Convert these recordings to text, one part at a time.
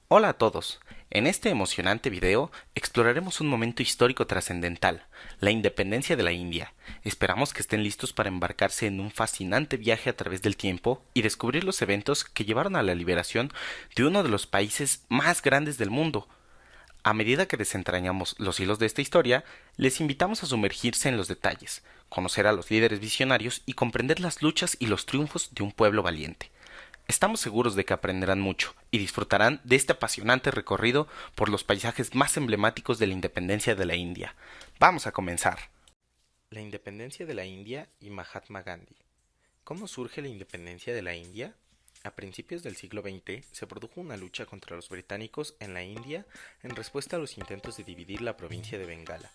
Hola a todos. En este emocionante video exploraremos un momento histórico trascendental, la independencia de la India. Esperamos que estén listos para embarcarse en un fascinante viaje a través del tiempo y descubrir los eventos que llevaron a la liberación de uno de los países más grandes del mundo. A medida que desentrañamos los hilos de esta historia, les invitamos a sumergirse en los detalles, conocer a los líderes visionarios y comprender las luchas y los triunfos de un pueblo valiente. Estamos seguros de que aprenderán mucho y disfrutarán de este apasionante recorrido por los paisajes más emblemáticos de la independencia de la India. Vamos a comenzar. La independencia de la India y Mahatma Gandhi. ¿Cómo surge la independencia de la India? A principios del siglo XX se produjo una lucha contra los británicos en la India en respuesta a los intentos de dividir la provincia de Bengala.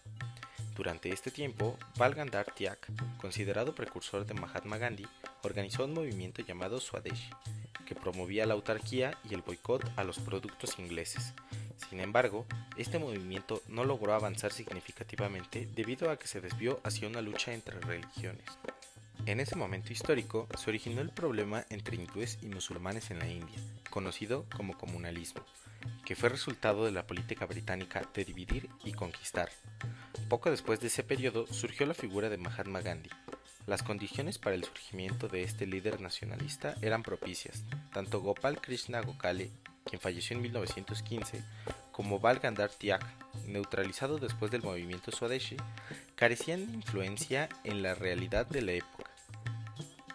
Durante este tiempo, Bal Gandhar Tiak, considerado precursor de Mahatma Gandhi, organizó un movimiento llamado Swadeshi, que promovía la autarquía y el boicot a los productos ingleses. Sin embargo, este movimiento no logró avanzar significativamente debido a que se desvió hacia una lucha entre religiones. En ese momento histórico se originó el problema entre hindúes y musulmanes en la India, conocido como comunalismo, que fue resultado de la política británica de dividir y conquistar. Poco después de ese periodo surgió la figura de Mahatma Gandhi. Las condiciones para el surgimiento de este líder nacionalista eran propicias. Tanto Gopal Krishna Gokhale, quien falleció en 1915, como Bal Gandhar Tiak, neutralizado después del movimiento Swadeshi, carecían de influencia en la realidad de la época.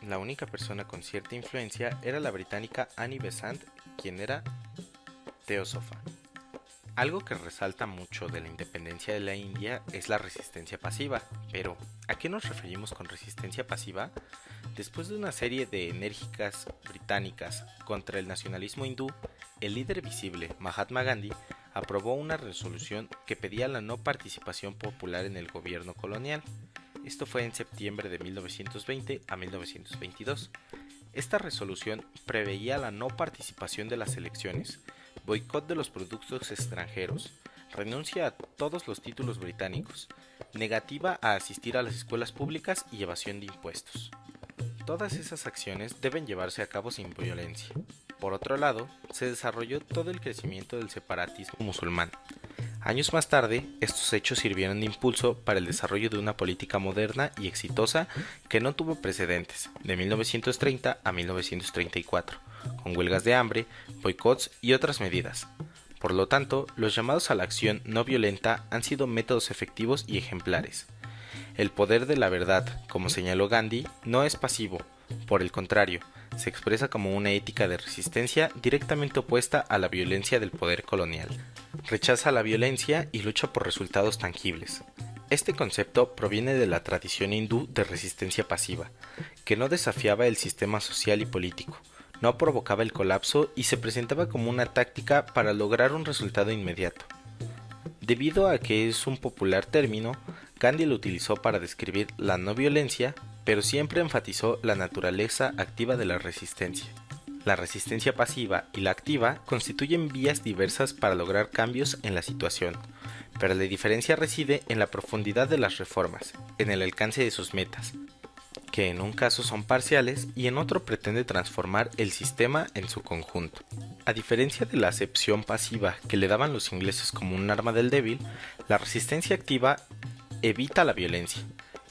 La única persona con cierta influencia era la británica Annie Besant, quien era teósofa. Algo que resalta mucho de la independencia de la India es la resistencia pasiva, pero ¿a qué nos referimos con resistencia pasiva? Después de una serie de enérgicas británicas contra el nacionalismo hindú, el líder visible, Mahatma Gandhi, aprobó una resolución que pedía la no participación popular en el gobierno colonial. Esto fue en septiembre de 1920 a 1922. Esta resolución preveía la no participación de las elecciones, boicot de los productos extranjeros, renuncia a todos los títulos británicos, negativa a asistir a las escuelas públicas y evasión de impuestos. Todas esas acciones deben llevarse a cabo sin violencia. Por otro lado, se desarrolló todo el crecimiento del separatismo musulmán. Años más tarde, estos hechos sirvieron de impulso para el desarrollo de una política moderna y exitosa que no tuvo precedentes, de 1930 a 1934, con huelgas de hambre, boicots y otras medidas. Por lo tanto, los llamados a la acción no violenta han sido métodos efectivos y ejemplares. El poder de la verdad, como señaló Gandhi, no es pasivo, por el contrario, se expresa como una ética de resistencia directamente opuesta a la violencia del poder colonial. Rechaza la violencia y lucha por resultados tangibles. Este concepto proviene de la tradición hindú de resistencia pasiva, que no desafiaba el sistema social y político, no provocaba el colapso y se presentaba como una táctica para lograr un resultado inmediato. Debido a que es un popular término, Gandhi lo utilizó para describir la no violencia, pero siempre enfatizó la naturaleza activa de la resistencia. La resistencia pasiva y la activa constituyen vías diversas para lograr cambios en la situación, pero la diferencia reside en la profundidad de las reformas, en el alcance de sus metas, que en un caso son parciales y en otro pretende transformar el sistema en su conjunto. A diferencia de la acepción pasiva que le daban los ingleses como un arma del débil, la resistencia activa evita la violencia,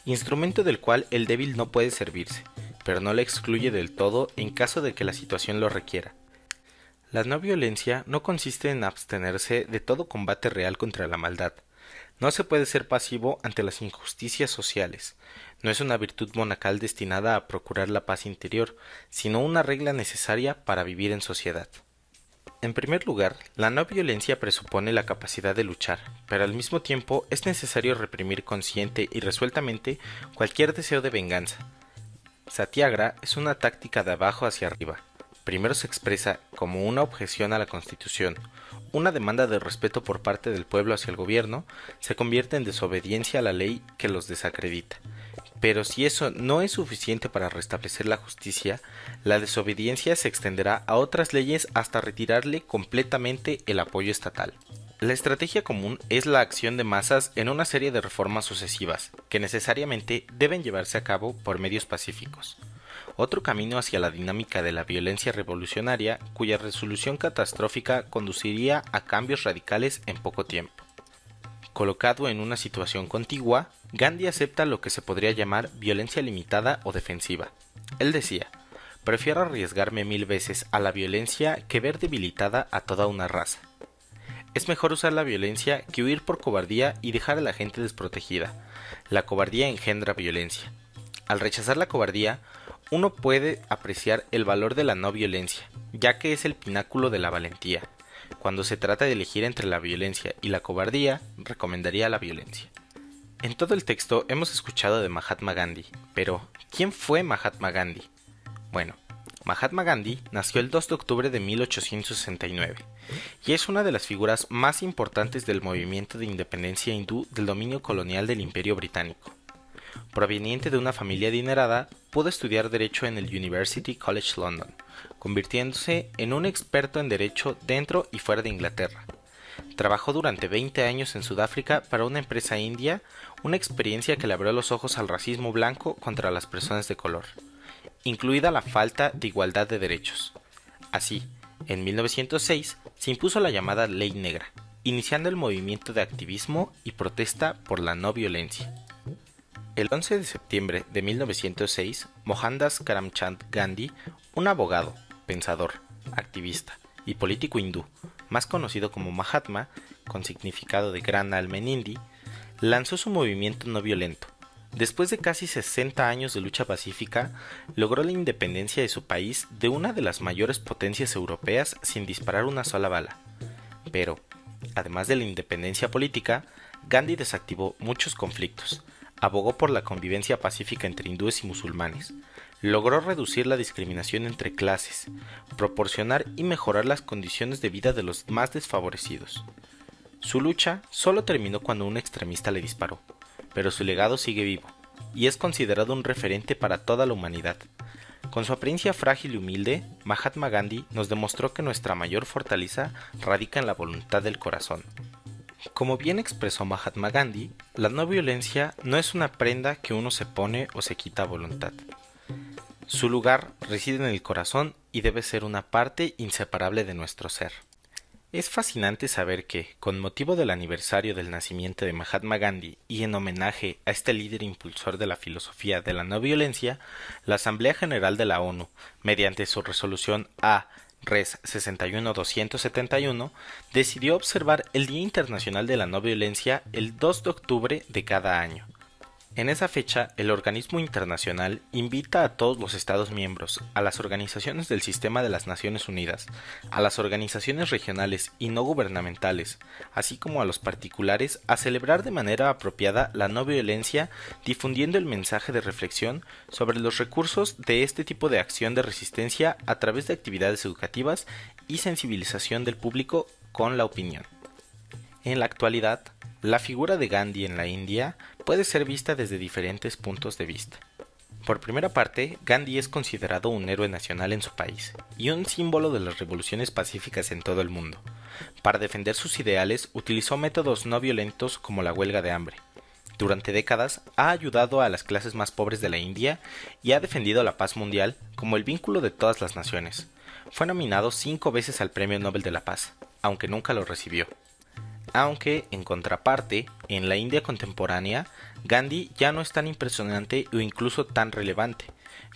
instrumento del cual el débil no puede servirse, pero no la excluye del todo en caso de que la situación lo requiera. La no violencia no consiste en abstenerse de todo combate real contra la maldad. No se puede ser pasivo ante las injusticias sociales. No es una virtud monacal destinada a procurar la paz interior, sino una regla necesaria para vivir en sociedad. En primer lugar, la no violencia presupone la capacidad de luchar, pero al mismo tiempo es necesario reprimir consciente y resueltamente cualquier deseo de venganza. Satyagraha es una táctica de abajo hacia arriba. Primero se expresa como una objeción a la Constitución, una demanda de respeto por parte del pueblo hacia el gobierno, se convierte en desobediencia a la ley que los desacredita. Pero si eso no es suficiente para restablecer la justicia, la desobediencia se extenderá a otras leyes hasta retirarle completamente el apoyo estatal. La estrategia común es la acción de masas en una serie de reformas sucesivas, que necesariamente deben llevarse a cabo por medios pacíficos. otro camino hacia la dinámica de la violencia revolucionaria cuya resolución catastrófica conduciría a cambios radicales en poco tiempo. Colocado en una situación contigua, Gandhi acepta lo que se podría llamar violencia limitada o defensiva. Él decía: prefiero arriesgarme 1000 veces a la violencia que ver debilitada a toda una raza. Es mejor usar la violencia que huir por cobardía y dejar a la gente desprotegida. La cobardía engendra violencia. Al rechazar la cobardía, uno puede apreciar el valor de la no violencia, ya que es el pináculo de la valentía. Cuando se trata de elegir entre la violencia y la cobardía, recomendaría la violencia. En todo el texto hemos escuchado de Mahatma Gandhi, pero ¿quién fue Mahatma Gandhi? Bueno, Mahatma Gandhi nació el 2 de octubre de 1869 y es una de las figuras más importantes del movimiento de independencia hindú del dominio colonial del Imperio Británico. Proveniente de una familia adinerada, pudo estudiar Derecho en el University College London, convirtiéndose en un experto en Derecho dentro y fuera de Inglaterra. Trabajó durante 20 años en Sudáfrica para una empresa india, una experiencia que le abrió los ojos al racismo blanco contra las personas de color, incluida la falta de igualdad de derechos. Así, en 1906 se impuso la llamada Ley Negra, iniciando el movimiento de activismo y protesta por la no violencia. El 11 de septiembre de 1906, Mohandas Karamchand Gandhi, un abogado, pensador, activista y político hindú, más conocido como Mahatma, con significado de gran alma en hindi, lanzó su movimiento no violento. Después de casi 60 años de lucha pacífica, logró la independencia de su país de una de las mayores potencias europeas sin disparar una sola bala. Pero, además de la independencia política, Gandhi desactivó muchos conflictos. Abogó por la convivencia pacífica entre hindúes y musulmanes, logró reducir la discriminación entre clases, proporcionar y mejorar las condiciones de vida de los más desfavorecidos. Su lucha solo terminó cuando un extremista le disparó, pero su legado sigue vivo, y es considerado un referente para toda la humanidad. Con su apariencia frágil y humilde, Mahatma Gandhi nos demostró que nuestra mayor fortaleza radica en la voluntad del corazón. Como bien expresó Mahatma Gandhi, la no violencia no es una prenda que uno se pone o se quita a voluntad. Su lugar reside en el corazón y debe ser una parte inseparable de nuestro ser. Es fascinante saber que, con motivo del aniversario del nacimiento de Mahatma Gandhi y en homenaje a este líder impulsor de la filosofía de la no violencia, la Asamblea General de la ONU, mediante su resolución Res 61-271, decidió observar el Día Internacional de la No Violencia el 2 de octubre de cada año. En esa fecha, el organismo internacional invita a todos los Estados miembros, a las organizaciones del Sistema de las Naciones Unidas, a las organizaciones regionales y no gubernamentales, así como a los particulares, a celebrar de manera apropiada la no violencia, difundiendo el mensaje de reflexión sobre los recursos de este tipo de acción de resistencia a través de actividades educativas y sensibilización del público con la opinión. En la actualidad, la figura de Gandhi en la India puede ser vista desde diferentes puntos de vista. Por primera parte, Gandhi es considerado un héroe nacional en su país y un símbolo de las revoluciones pacíficas en todo el mundo. Para defender sus ideales, utilizó métodos no violentos como la huelga de hambre. Durante décadas, ha ayudado a las clases más pobres de la India y ha defendido la paz mundial como el vínculo de todas las naciones. Fue nominado 5 veces al Premio Nobel de la Paz, aunque nunca lo recibió. Aunque, en contraparte, en la India contemporánea, Gandhi ya no es tan impresionante o incluso tan relevante.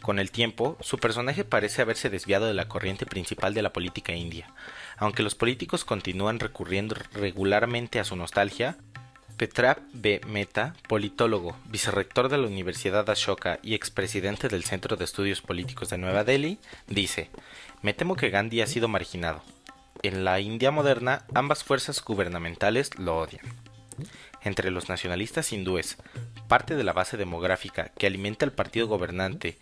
Con el tiempo, su personaje parece haberse desviado de la corriente principal de la política india. Aunque los políticos continúan recurriendo regularmente a su nostalgia, Petrap B. Mehta, politólogo, vicerrector de la Universidad Ashoka y expresidente del Centro de Estudios Políticos de Nueva Delhi, dice: «Me temo que Gandhi ha sido marginado. En la India moderna, ambas fuerzas gubernamentales lo odian. Entre los nacionalistas hindúes, parte de la base demográfica que alimenta el partido gobernante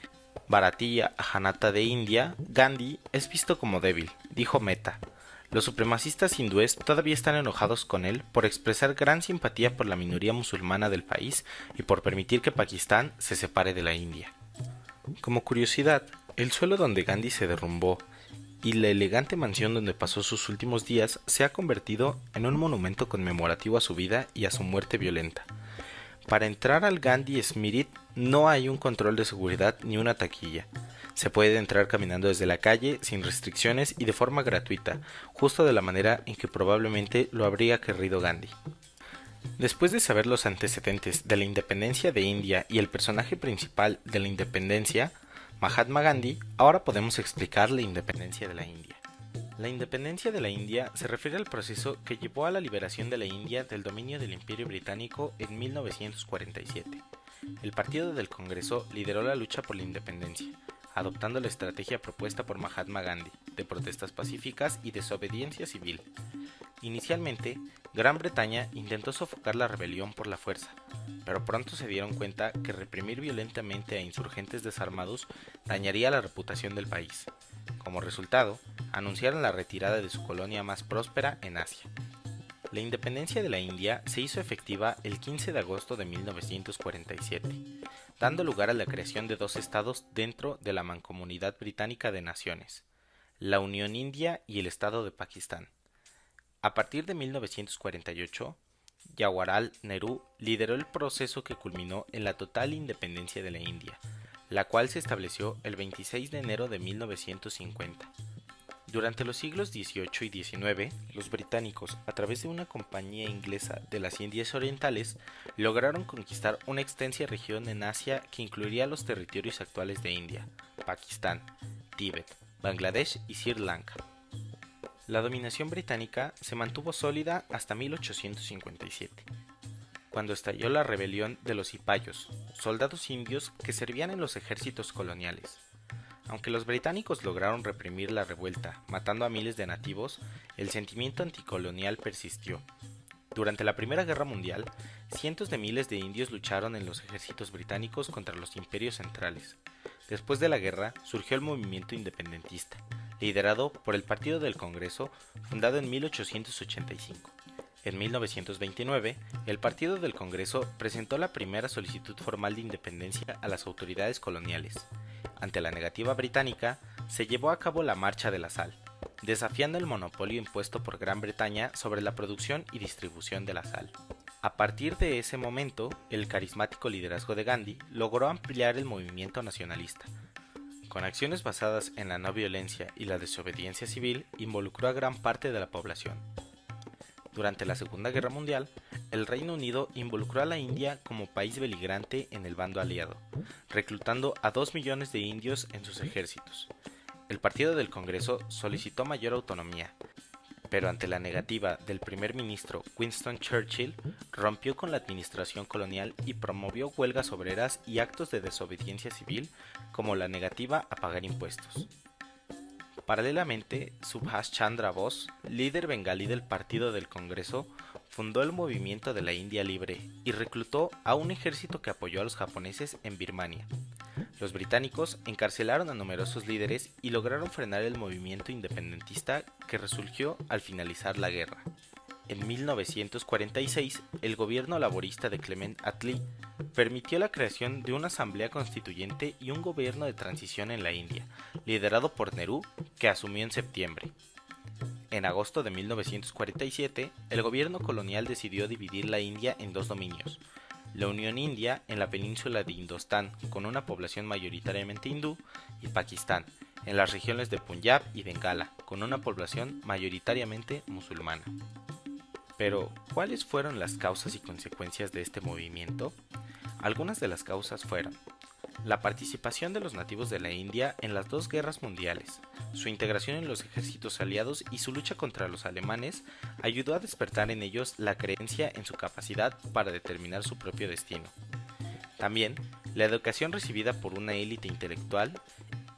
Bharatiya Janata de India, Gandhi es visto como débil», dijo Mehta. Los supremacistas hindúes todavía están enojados con él por expresar gran simpatía por la minoría musulmana del país y por permitir que Pakistán se separe de la India. Como curiosidad, el suelo donde Gandhi se derrumbó y la elegante mansión donde pasó sus últimos días se ha convertido en un monumento conmemorativo a su vida y a su muerte violenta. Para entrar al Gandhi Smrit No hay un control de seguridad ni una taquilla. Se puede entrar caminando desde la calle, sin restricciones y de forma gratuita, justo de la manera en que probablemente lo habría querido Gandhi. Después de saber los antecedentes de la independencia de India y el personaje principal de la independencia, Mahatma Gandhi, ahora podemos explicar la independencia de la India. La independencia de la India se refiere al proceso que llevó a la liberación de la India del dominio del Imperio Británico en 1947. El Partido del Congreso lideró la lucha por la independencia, adoptando la estrategia propuesta por Mahatma Gandhi, de protestas pacíficas y desobediencia civil. Inicialmente, Gran Bretaña intentó sofocar la rebelión por la fuerza, pero pronto se dieron cuenta que reprimir violentamente a insurgentes desarmados dañaría la reputación del país. Como resultado, anunciaron la retirada de su colonia más próspera en Asia. La independencia de la India se hizo efectiva el 15 de agosto de 1947, dando lugar a la creación de dos estados dentro de la Mancomunidad Británica de Naciones, la Unión India y el Estado de Pakistán. A partir de 1948, Jawaharlal Nehru lideró el proceso que culminó en la total independencia de la India, la cual se estableció el 26 de enero de 1950. Durante los siglos XVIII y XIX, los británicos, a través de una compañía inglesa de las Indias Orientales, lograron conquistar una extensa región en Asia que incluiría los territorios actuales de India, Pakistán, Tíbet, Bangladesh y Sri Lanka. La dominación británica se mantuvo sólida hasta 1857, cuando estalló la rebelión de los cipayos, soldados indios que servían en los ejércitos coloniales. Aunque los británicos lograron reprimir la revuelta, matando a miles de nativos, el sentimiento anticolonial persistió. Durante la Primera Guerra Mundial, cientos de miles de indios lucharon en los ejércitos británicos contra los imperios centrales. Después de la guerra, surgió el movimiento independentista, liderado por el Partido del Congreso, fundado en 1885. En 1929, el Partido del Congreso presentó la primera solicitud formal de independencia a las autoridades coloniales. Ante la negativa británica, se llevó a cabo la Marcha de la Sal, desafiando el monopolio impuesto por Gran Bretaña sobre la producción y distribución de la sal. A partir de ese momento, el carismático liderazgo de Gandhi logró ampliar el movimiento nacionalista. Con acciones basadas en la no violencia y la desobediencia civil, involucró a gran parte de la población. Durante la Segunda Guerra Mundial, el Reino Unido involucró a la India como país beligerante en el bando aliado, reclutando a 2 millones de indios en sus ejércitos. El Partido del Congreso solicitó mayor autonomía, pero ante la negativa del primer ministro Winston Churchill, rompió con la administración colonial y promovió huelgas obreras y actos de desobediencia civil, como la negativa a pagar impuestos. Paralelamente, Subhash Chandra Bose, líder bengalí del Partido del Congreso, fundó el Movimiento de la India Libre y reclutó a un ejército que apoyó a los japoneses en Birmania. Los británicos encarcelaron a numerosos líderes y lograron frenar el movimiento independentista que resurgió al finalizar la guerra. En 1946, el gobierno laborista de Clement Attlee permitió la creación de una asamblea constituyente y un gobierno de transición en la India, liderado por Nehru, que asumió en septiembre. En agosto de 1947, el gobierno colonial decidió dividir la India en dos dominios: la Unión India en la península de Indostán, con una población mayoritariamente hindú, y Pakistán, en las regiones de Punjab y Bengala, con una población mayoritariamente musulmana. Pero, ¿cuáles fueron las causas y consecuencias de este movimiento? Algunas de las causas fueron la participación de los nativos de la India en las dos guerras mundiales, su integración en los ejércitos aliados y su lucha contra los alemanes ayudó a despertar en ellos la creencia en su capacidad para determinar su propio destino. También, la educación recibida por una élite intelectual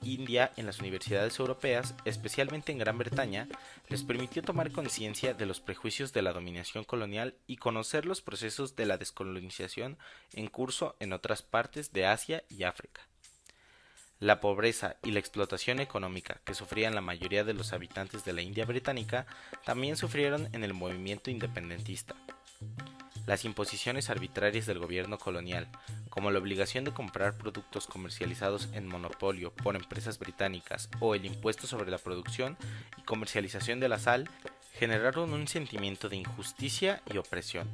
india en las universidades europeas, especialmente en Gran Bretaña, les permitió tomar conciencia de los prejuicios de la dominación colonial y conocer los procesos de la descolonización en curso en otras partes de Asia y África. La pobreza y la explotación económica que sufrían la mayoría de los habitantes de la India británica también sufrieron en el movimiento independentista. Las imposiciones arbitrarias del gobierno colonial, como la obligación de comprar productos comercializados en monopolio por empresas británicas o el impuesto sobre la producción y comercialización de la sal, generaron un sentimiento de injusticia y opresión.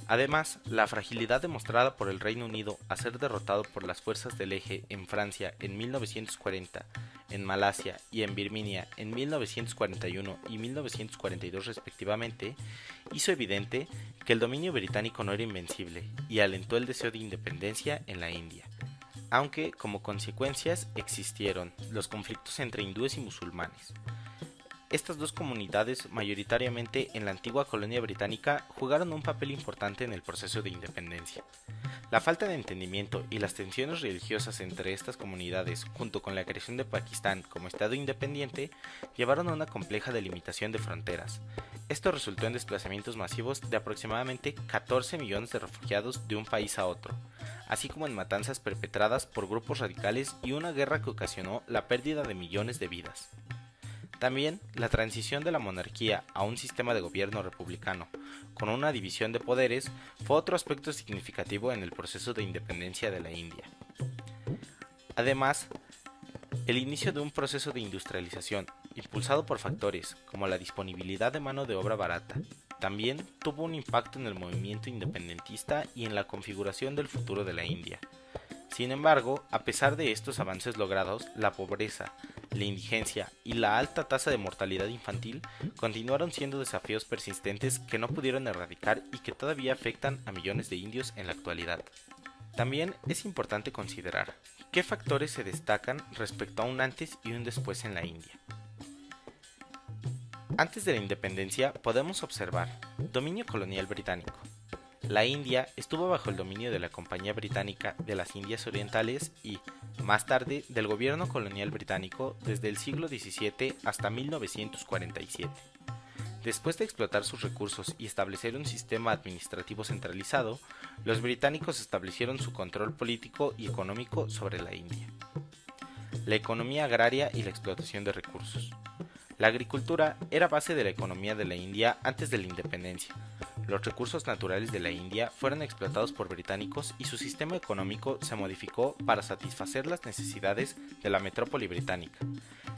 Además, la fragilidad demostrada por el Reino Unido a ser derrotado por las fuerzas del Eje en Francia en 1940, en Malasia y en Birmania en 1941 y 1942 respectivamente, hizo evidente que el dominio británico no era invencible y alentó el deseo de independencia en la India, aunque como consecuencias existieron los conflictos entre hindúes y musulmanes. Estas dos comunidades, mayoritariamente en la antigua colonia británica, jugaron un papel importante en el proceso de independencia. La falta de entendimiento y las tensiones religiosas entre estas comunidades, junto con la creación de Pakistán como Estado independiente, llevaron a una compleja delimitación de fronteras. Esto resultó en desplazamientos masivos de aproximadamente 14 millones de refugiados de un país a otro, así como en matanzas perpetradas por grupos radicales y una guerra que ocasionó la pérdida de millones de vidas. También la transición de la monarquía a un sistema de gobierno republicano, con una división de poderes, fue otro aspecto significativo en el proceso de independencia de la India. Además, el inicio de un proceso de industrialización, impulsado por factores como la disponibilidad de mano de obra barata, también tuvo un impacto en el movimiento independentista y en la configuración del futuro de la India. Sin embargo, a pesar de estos avances logrados, la pobreza, la indigencia y la alta tasa de mortalidad infantil continuaron siendo desafíos persistentes que no pudieron erradicar y que todavía afectan a millones de indios en la actualidad. También es importante considerar qué factores se destacan respecto a un antes y un después en la India. Antes de la independencia podemos observar dominio colonial británico. La India estuvo bajo el dominio de la Compañía Británica de las Indias Orientales y, más tarde, del gobierno colonial británico desde el siglo XVII hasta 1947. Después de explotar sus recursos y establecer un sistema administrativo centralizado, los británicos establecieron su control político y económico sobre la India. La economía agraria y la explotación de recursos. La agricultura era base de la economía de la India antes de la independencia. Los recursos naturales de la India fueron explotados por británicos y su sistema económico se modificó para satisfacer las necesidades de la metrópoli británica.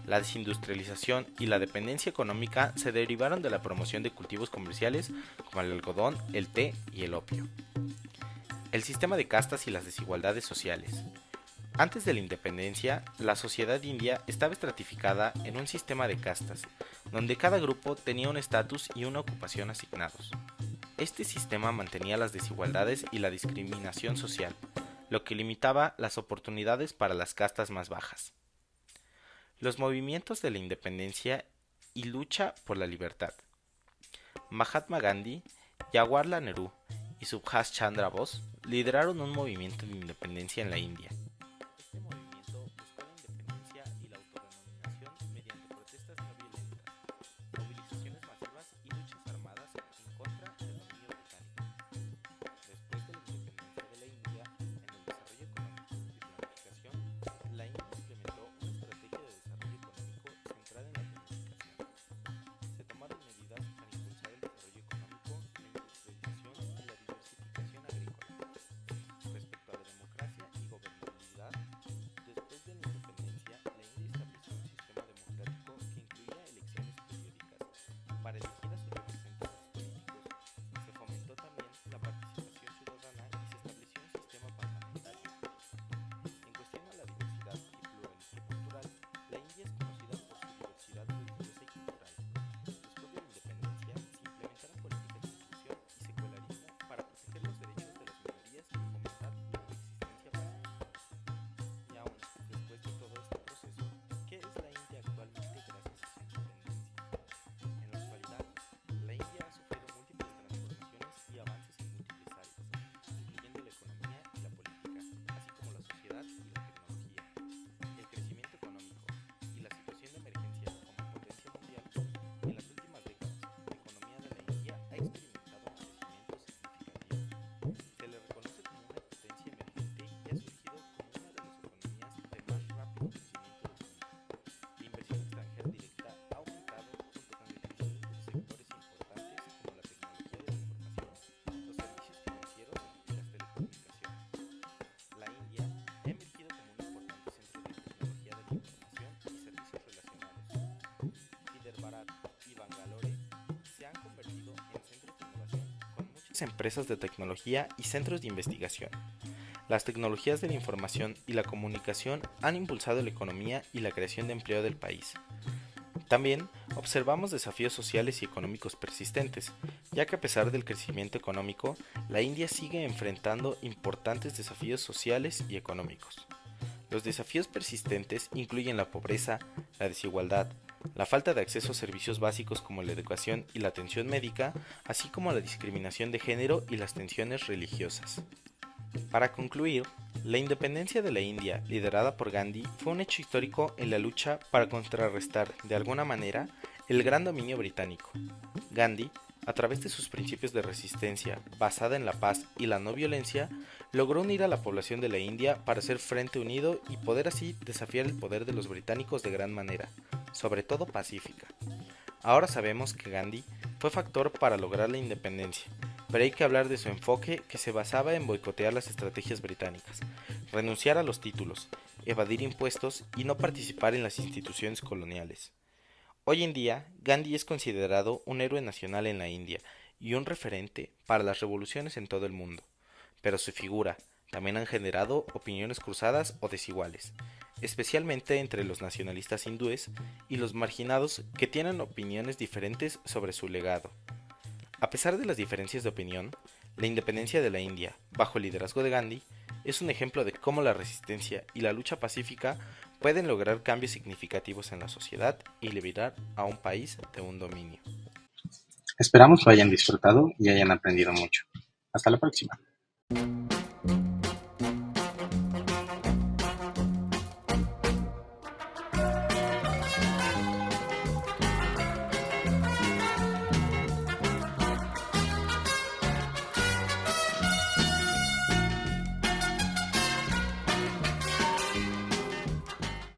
La desindustrialización y la dependencia económica se derivaron de la promoción de cultivos comerciales como el algodón, el té y el opio. El sistema de castas y las desigualdades sociales. Antes de la independencia, la sociedad india estaba estratificada en un sistema de castas, donde cada grupo tenía un estatus y una ocupación asignados. Este sistema mantenía las desigualdades y la discriminación social, lo que limitaba las oportunidades para las castas más bajas. Los movimientos de la independencia y lucha por la libertad. Mahatma Gandhi, Jawaharlal Nehru y Subhash Chandra Bose lideraron un movimiento de independencia en la India. Este movimiento buscó la independencia y la autodenominación mediante protestas no violentas, movilizaciones masivas y luchas armadas en contra del dominio británico. Después de la independencia de la India, en el desarrollo económico y planificación, la India implementó una estrategia de desarrollo económico centrada en la planificación. Se tomaron medidas para impulsar el desarrollo económico, la industrialización y la diversificación agrícola. Respecto a la democracia y gobernabilidad, después de la independencia, la India estableció un sistema democrático que incluía elecciones periódicas para elegir a sus representantes políticos. Se fomentó también la participación ciudadana y se estableció un sistema parlamentario. En cuestión a la diversidad y pluralismo cultural, la India es conocida por su diversidad religiosa y cultural. Después de la independencia, se implementaron políticas de inclusión y secularismo para proteger los derechos de las minorías y fomentar la coexistencia pacífica. Y aún, después de todo este proceso, ¿qué es la India actualmente gracias a su independencia? En la actualidad, empresas de tecnología y centros de investigación. Las tecnologías de la información y la comunicación han impulsado la economía y la creación de empleo del país. También observamos desafíos sociales y económicos persistentes, ya que a pesar del crecimiento económico, la India sigue enfrentando importantes desafíos sociales y económicos. Los desafíos persistentes incluyen la pobreza, la desigualdad, la falta de acceso a servicios básicos como la educación y la atención médica, así como la discriminación de género y las tensiones religiosas. Para concluir, la independencia de la India, liderada por Gandhi, fue un hecho histórico en la lucha para contrarrestar, de alguna manera, el gran dominio británico. Gandhi, a través de sus principios de resistencia, basada en la paz y la no violencia, logró unir a la población de la India para hacer frente unido y poder así desafiar el poder de los británicos de gran manera, sobre todo pacífica. Ahora sabemos que Gandhi fue factor para lograr la independencia, pero hay que hablar de su enfoque que se basaba en boicotear las estrategias británicas, renunciar a los títulos, evadir impuestos y no participar en las instituciones coloniales. Hoy en día, Gandhi es considerado un héroe nacional en la India y un referente para las revoluciones en todo el mundo, pero su figura también han generado opiniones cruzadas o desiguales, especialmente entre los nacionalistas hindúes y los marginados que tienen opiniones diferentes sobre su legado. A pesar de las diferencias de opinión, la independencia de la India, bajo el liderazgo de Gandhi, es un ejemplo de cómo la resistencia y la lucha pacífica pueden lograr cambios significativos en la sociedad y liberar a un país de un dominio. Esperamos lo hayan disfrutado y hayan aprendido mucho. Hasta la próxima.